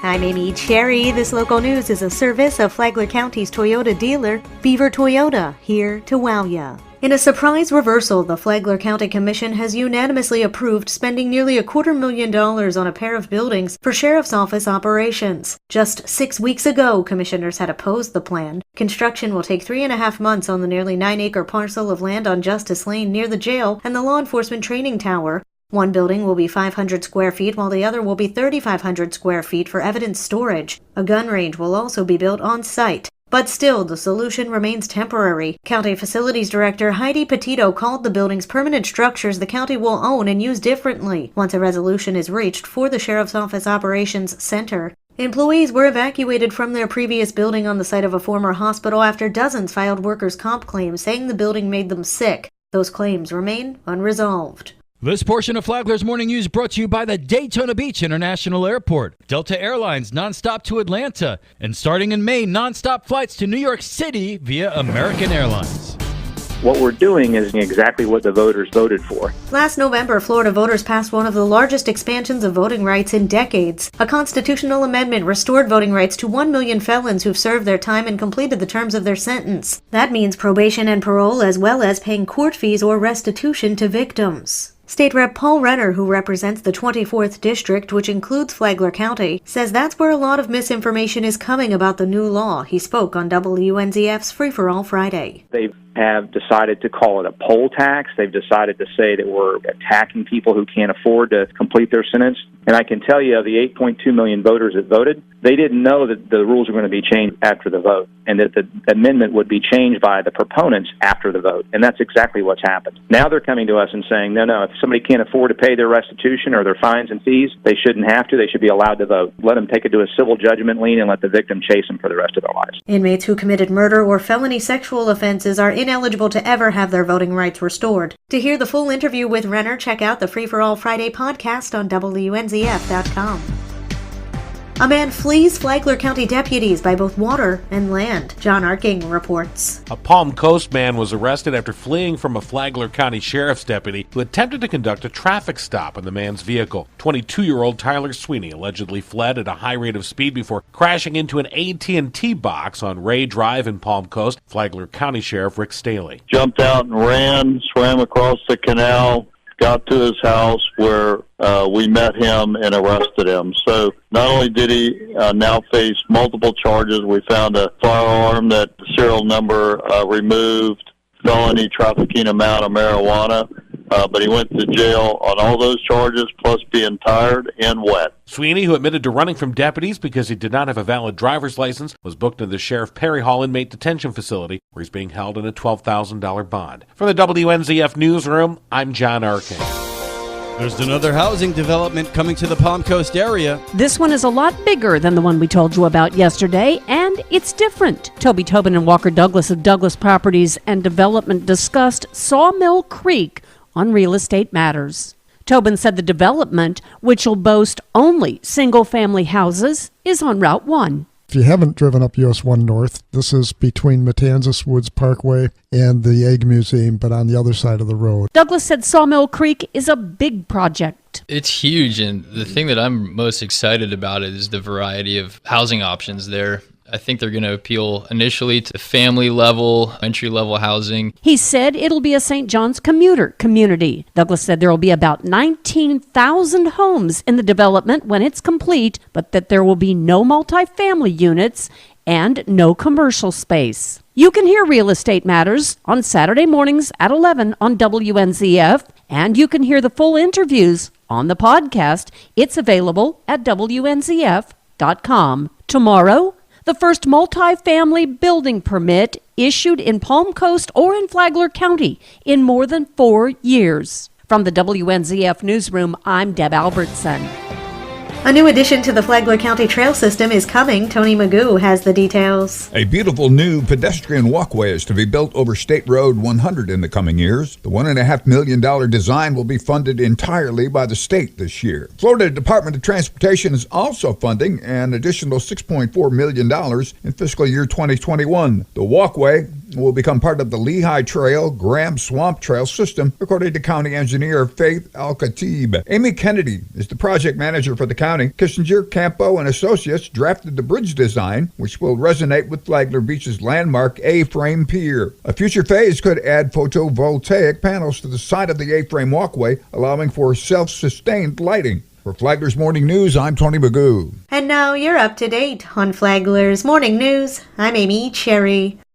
I'm Amy Cherry. This local news is a service of Flagler County's Toyota dealer, Beaver Toyota, here to wow ya. In a surprise reversal, the Flagler County Commission has unanimously approved spending nearly $250,000 on a pair of buildings for Sheriff's Office operations. Just 6 weeks ago, commissioners had opposed the plan. Construction will take 3.5 months on the nearly 9-acre parcel of land on Justice Lane near the jail and the law enforcement training tower. One building will be 500 square feet, while the other will be 3,500 square feet for evidence storage. A gun range will also be built on site. But still, the solution remains temporary. County Facilities Director Heidi Petito called the buildings permanent structures the county will own and use differently once a resolution is reached for the Sheriff's Office Operations Center. Employees were evacuated from their previous building on the site of a former hospital after dozens filed workers' comp claims saying the building made them sick. Those claims remain unresolved. This portion of Flagler's Morning News brought to you by the Daytona Beach International Airport, Delta Airlines nonstop to Atlanta, and starting in May, nonstop flights to New York City via American Airlines. What we're doing is exactly what the voters voted for. Last November, Florida voters passed one of the largest expansions of voting rights in decades. A constitutional amendment restored voting rights to 1 million felons who've served their time and completed the terms of their sentence. That means probation and parole, as well as paying court fees or restitution to victims. State Rep Paul Renner, who represents the 24th District, which includes Flagler County, says that's where a lot of misinformation is coming about the new law. He spoke on WNZF's Free for All Friday. They have decided to call it a poll tax. They've decided to say that we're attacking people who can't afford to complete their sentence. And I can tell you, of the 8.2 million voters that voted, they didn't know that the rules were going to be changed after the vote and that the amendment would be changed by the proponents after the vote. And that's exactly what's happened. Now they're coming to us and saying, no, if somebody can't afford to pay their restitution or their fines and fees, they shouldn't have to. They should be allowed to vote. Let them take it to a civil judgment lien and let the victim chase them for the rest of their lives. Inmates who committed murder or felony sexual offenses are ineligible to ever have their voting rights restored. To hear the full interview with Renner, check out the Free for All Friday podcast on WNZF.com. A man flees Flagler County deputies by both water and land. John Arking reports. A Palm Coast man was arrested after fleeing from a Flagler County Sheriff's deputy who attempted to conduct a traffic stop on the man's vehicle. 22-year-old Tyler Sweeney allegedly fled at a high rate of speed before crashing into an AT&T box on Ray Drive in Palm Coast. Flagler County Sheriff Rick Staley jumped out and ran, swam across the canal, got to his house where we met him and arrested him. So not only did he now face multiple charges, we found a firearm that serial number removed, felony trafficking amount of marijuana, but he went to jail on all those charges, plus being tired and wet. Sweeney, who admitted to running from deputies because he did not have a valid driver's license, was booked in the Sheriff Perry Hall inmate detention facility, where he's being held in a $12,000 bond. From the WNZF Newsroom, I'm John Arkin. There's another housing development coming to the Palm Coast area. This one is a lot bigger than the one we told you about yesterday, and it's different. Toby Tobin and Walker Douglas of Douglas Properties and Development discussed Sawmill Creek on Real Estate Matters. Tobin said the development, which will boast only single-family houses, is on Route 1. If you haven't driven up US 1 North, this is between Matanzas Woods Parkway and the Egg Museum, but on the other side of the road. Douglas said Sawmill Creek is a big project. It's huge, and the thing that I'm most excited about is the variety of housing options there. I think they're going to appeal initially to family level, entry level housing. He said it'll be a St. John's commuter community. Douglas said there will be about 19,000 homes in the development when it's complete, but that there will be no multifamily units and no commercial space. You can hear Real Estate Matters on Saturday mornings at 11 on WNZF, and you can hear the full interviews on the podcast. It's available at WNZF.com. Tomorrow, the first multifamily building permit issued in Palm Coast or in Flagler County in more than 4 years. From the WNZF Newsroom, I'm Deb Albertson. A new addition to the Flagler County trail system is coming. Tony Magoo has the details. A beautiful new pedestrian walkway is to be built over State Road 100 in the coming years. The $1.5 million design will be funded entirely by the state this year. Florida Department of Transportation is also funding an additional $6.4 million in fiscal year 2021. The walkway will become part of the Lehigh Trail Graham Swamp Trail system, according to County Engineer Faith Al-Khatib. Amy Kennedy is the project manager for the county. Kissinger, Campo, and Associates drafted the bridge design, which will resonate with Flagler Beach's landmark A-frame pier. A future phase could add photovoltaic panels to the side of the A-frame walkway, allowing for self-sustained lighting. For Flagler's Morning News, I'm Tony Magoo. And now you're up to date on Flagler's Morning News. I'm Amy Cherry.